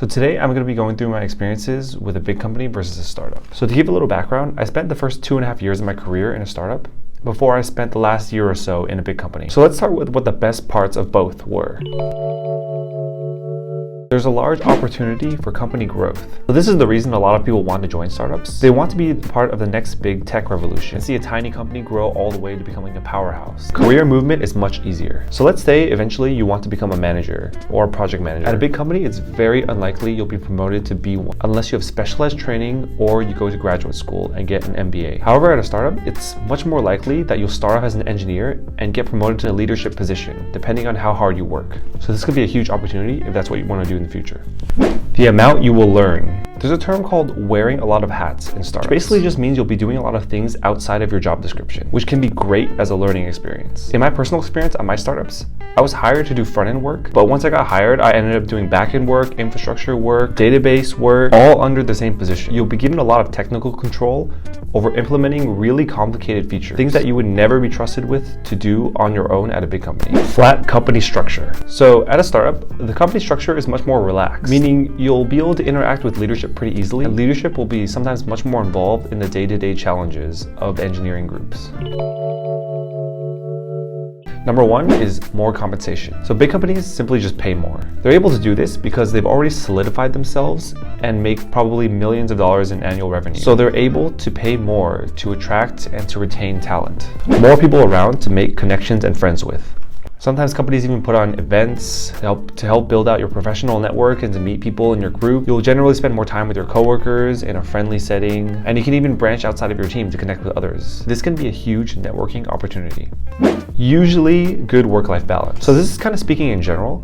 So today I'm going to be going through my experiences with a big company versus a startup. So to give a little background, I spent the first 2.5 years of my career in a startup before I spent the last year or so in a big company. So let's start with what the best parts of both were. There's a large opportunity for company growth. So this is the reason a lot of people want to join startups. They want to be part of the next big tech revolution and see a tiny company grow all the way to becoming a powerhouse. Career movement is much easier. So let's say eventually you want to become a manager or a project manager. At a big company, it's very unlikely you'll be promoted to B1 unless you have specialized training or you go to graduate school and get an MBA. However, at a startup, it's much more likely that you'll start off as an engineer and get promoted to a leadership position, depending on how hard you work. So this could be a huge opportunity if that's what you want to do in the future. The amount you will learn. There's a term called wearing a lot of hats in startups. Basically just means you'll be doing a lot of things outside of your job description, which can be great as a learning experience. In my personal experience at my startups, I was hired to do front-end work, but once I got hired, I ended up doing back-end work, infrastructure work, database work, all under the same position. You'll be given a lot of technical control over implementing really complicated features, things that you would never be trusted with to do on your own at a big company. Flat company structure. So at a startup, the company structure is much more relaxed, meaning you'll be able to interact with leadership pretty easily, and leadership will be sometimes much more involved in the day-to-day challenges of the engineering groups. Number one is more compensation. So big companies simply just pay more. They're able to do this because they've already solidified themselves and make probably millions of dollars in annual revenue. So they're able to pay more to attract and to retain talent. More people around to make connections and friends with. Sometimes companies even put on events to help build out your professional network and to meet people in your group. You'll generally spend more time with your coworkers in a friendly setting, and you can even branch outside of your team to connect with others. This can be a huge networking opportunity. Usually good work-life balance. So this is kind of speaking in general,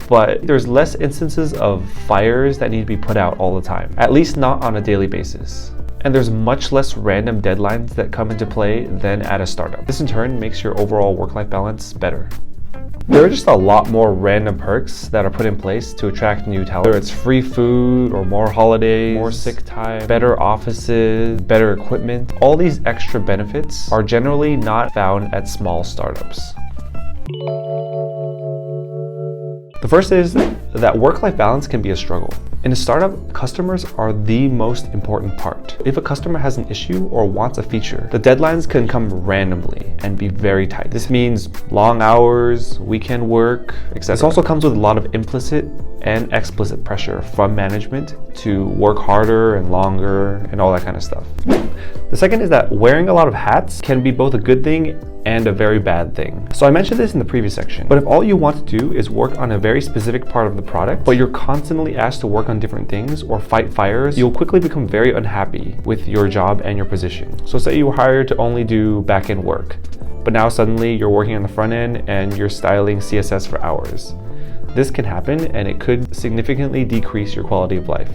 but there's less instances of fires that need to be put out all the time, at least not on a daily basis. And there's much less random deadlines that come into play than at a startup. This in turn makes your overall work-life balance better. There are just a lot more random perks that are put in place to attract new talent. Whether it's free food or more holidays, more sick time, better offices, better equipment. All these extra benefits are generally not found at small startups. The first is that work-life balance can be a struggle. In a startup, customers are the most important part. If a customer has an issue or wants a feature, the deadlines can come randomly and be very tight. This means long hours, weekend work, etc. This also comes with a lot of implicit and explicit pressure from management to work harder and longer and all that kind of stuff. The second is that wearing a lot of hats can be both a good thing and a very bad thing. So I mentioned this in the previous section, but if all you want to do is work on a very specific part of the product, but you're constantly asked to work on different things or fight fires, you'll quickly become very unhappy with your job and your position. So say you were hired to only do back-end work, but now suddenly you're working on the front end and you're styling CSS for hours. This can happen and it could significantly decrease your quality of life.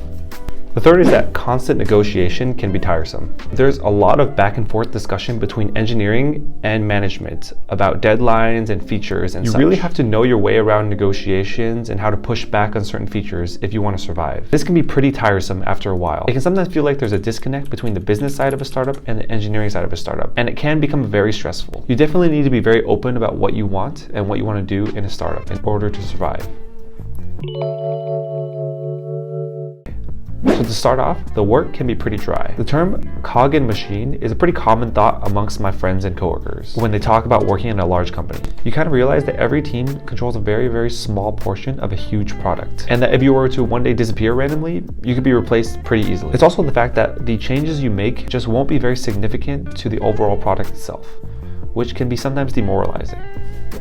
The third is that constant negotiation can be tiresome. There's a lot of back and forth discussion between engineering and management about deadlines and features and such. You really have to know your way around negotiations and how to push back on certain features if you want to survive. This can be pretty tiresome after a while. It can sometimes feel like there's a disconnect between the business side of a startup and the engineering side of a startup, and it can become very stressful. You definitely need to be very open about what you want and what you want to do in a startup in order to survive. So to start off, the work can be pretty dry. The term cog and machine is a pretty common thought amongst my friends and coworkers when they talk about working in a large company. You kind of realize that every team controls a very, very small portion of a huge product, and that if you were to one day disappear randomly, you could be replaced pretty easily. It's also the fact that the changes you make just won't be very significant to the overall product itself, which can be sometimes demoralizing.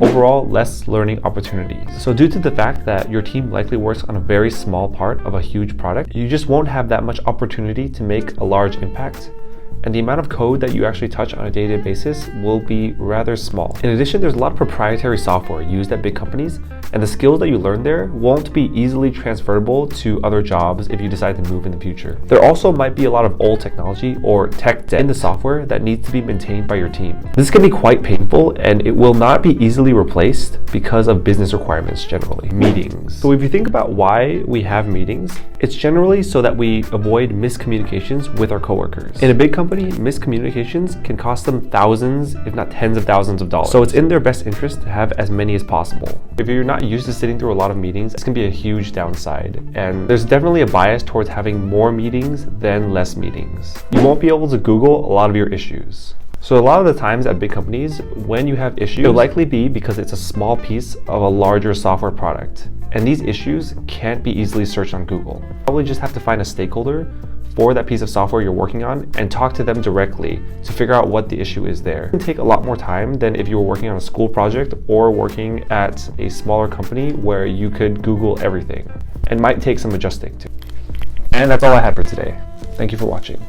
Overall, less learning opportunities. So due to the fact that your team likely works on a very small part of a huge product, you just won't have that much opportunity to make a large impact, and the amount of code that you actually touch on a day-to-day basis will be rather small. In addition, there's a lot of proprietary software used at big companies, and the skills that you learn there won't be easily transferable to other jobs if you decide to move in the future. There also might be a lot of old technology or tech debt in the software that needs to be maintained by your team. This can be quite painful, and it will not be easily replaced because of business requirements generally. Meetings. So if you think about why we have meetings, it's generally so that we avoid miscommunications with our coworkers. In a big company, company, miscommunications can cost them thousands, if not tens of thousands of dollars. So it's in their best interest to have as many as possible. If you're not used to sitting through a lot of meetings, this can be a huge downside. And there's definitely a bias towards having more meetings than less meetings. You won't be able to Google a lot of your issues. So a lot of the times at big companies, when you have issues, it'll likely be because it's a small piece of a larger software product. And these issues can't be easily searched on Google. You probably just have to find a stakeholder for that piece of software you're working on and talk to them directly to figure out what the issue is there. It can take a lot more time than if you were working on a school project or working at a smaller company where you could Google everything, and might take some adjusting to. And that's all I had for today. Thank you for watching.